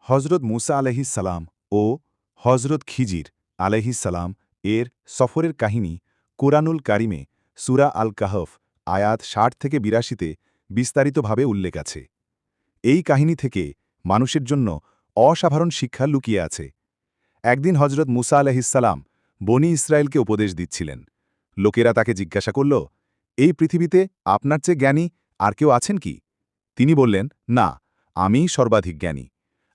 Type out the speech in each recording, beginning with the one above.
হজরত মুসা আলাইহিসসালাম ও হজরত খিজির আলাইহিসসালাম এর সফরের কাহিনী কুরআনুল কারিমে সূরা আল কাহফ আয়াত ৬০ থেকে ৮২তে বিস্তারিতভাবে উল্লেখ আছে। এই কাহিনী থেকে মানুষের জন্য অসাধারণ শিক্ষা লুকিয়ে আছে। একদিন হজরত মুসা আলাইহিসসালাম বনি ইসরায়েলকে উপদেশ দিচ্ছিলেন। লোকেরা তাকে জিজ্ঞাসা করল, এই পৃথিবীতে আপনার চেয়ে জ্ঞানী আর কেউ আছেন কি? তিনি বললেন, না, আমিই সর্বাধিক জ্ঞানী।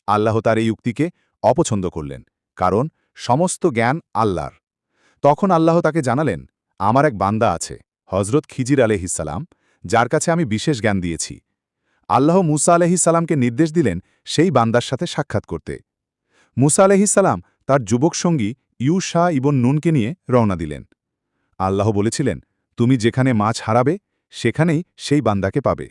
আল্লাহ তার এই উক্তিকে অপছন্দ করলেন, কারণ সমস্ত জ্ঞান আল্লাহর। তখন আল্লাহ তাকে জানালেন, আমার এক বান্দা আছে, হজরত খিজির আলাইহিসসালাম, যার কাছে আমি বিশেষ জ্ঞান দিয়েছি। আল্লাহ মুসা আলাইহিসসালামকে নির্দেশ দিলেন সেই বান্দার সাথে সাক্ষাৎ করতে। মুসা আলাইহিসসালাম তার যুবক সঙ্গী ইউশা ইবন নুনকে নিয়ে রওনা দিলেন। আল্লাহ বলেছিলেন, তুমি যেখানে মাছ হারাবে সেখানেই সেই বান্দাকে পাবে।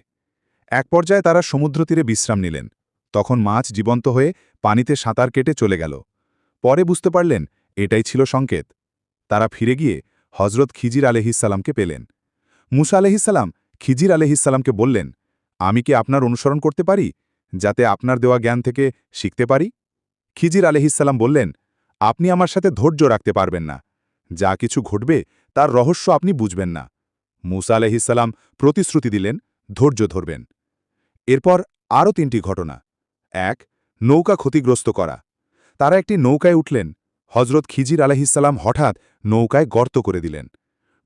এক পর্যায়ে তারা সমুদ্র তীরে বিশ্রাম নিলেন। তখন মাছ জীবন্ত হয়ে পানিতে সাঁতার কেটে চলে গেল। পরে বুঝতে পারলেন এটাই ছিল সংকেত। তারা ফিরে গিয়ে হজরত খিজির আলাইহিসসালামকে পেলেন। মুসা আলাইহিসসালাম খিজির আলাইহিসসালামকে বললেন, আমি কি আপনার অনুসরণ করতে পারি, যাতে আপনার দেওয়া জ্ঞান থেকে শিখতে পারি? খিজির আলাইহিসসালাম বললেন, আপনি আমার সাথে ধৈর্য রাখতে পারবেন না। যা কিছু ঘটবে তার রহস্য আপনি বুঝবেন না। মুসা আলাইহিসসালাম প্রতিশ্রুতি দিলেন, ধৈর্য ধরবেন। এরপর আরও ৩টি ঘটনা। ১. নৌকা ক্ষতিগ্রস্ত করা। তারা একটি নৌকায় উঠলেন। হজরত খিজির আলাইহিসসালাম হঠাৎ নৌকায় গর্ত করে দিলেন।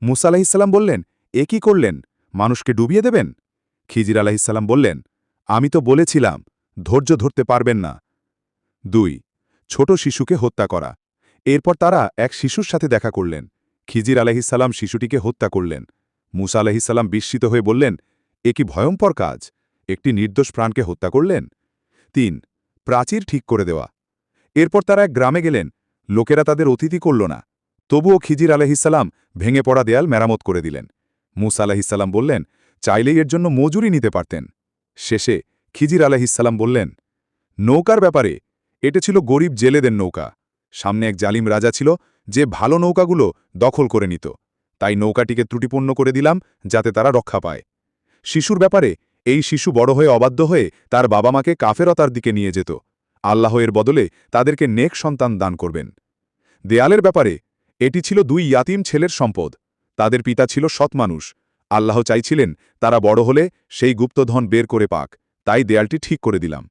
মুসা আলাইহিসসালাম বললেন, এ কি করলেন? মানুষকে ডুবিয়ে দেবেন? খিজির আলাইহিসসালাম বললেন, আমি তো বলেছিলাম ধৈর্য ধরতে পারবেন না। ২. ছোট শিশুকে হত্যা করা। এরপর তারা এক শিশুর সাথে দেখা করলেন। খিজির আলাইহিসসালাম শিশুটিকে হত্যা করলেন। মুসা আলাইহিসসালাম বিস্মিত হয়ে বললেন, এ কি ভয়ঙ্কর কাজ! একটি নির্দোষ প্রাণকে হত্যা করলেন। ৩. প্রাচীর ঠিক করে দেওয়া। এরপর তারা এক গ্রামে গেলেন। লোকেরা তাদের অতিথি করল না। তবুও খিজির আলাইহিসসালাম ভেঙে পড়া দেয়াল মেরামত করে দিলেন। মুসা আলাইহিসসালাম বললেন, চাইলেই এর জন্য মজুরি নিতে পারতেন। শেষে খিজির আলাইহিসসালাম বললেন, নৌকার ব্যাপারে, এটা ছিল গরিব জেলেদের নৌকা। সামনে এক জালিম রাজা ছিল, যে ভালো নৌকাগুলো দখল করে নিত। তাই নৌকাটিকে ত্রুটিপূর্ণ করে দিলাম, যাতে তারা রক্ষা পায়। শিশুর ব্যাপারে, এই শিশু বড় হয়ে অবাধ্য হয়ে তার বাবা মাকে কাফেরতার দিকে নিয়ে যেত। আল্লাহ এর বদলে তাদেরকে নেক সন্তান দান করবেন। দেয়ালের ব্যাপারে, এটি ছিল 2 ইয়াতিম ছেলের সম্পদ। তাদের পিতা ছিল সৎ মানুষ। আল্লাহ চাইছিলেন তারা বড় হলে সেই গুপ্তধন বের করে পাক, তাই দেয়ালটি ঠিক করে দিলাম।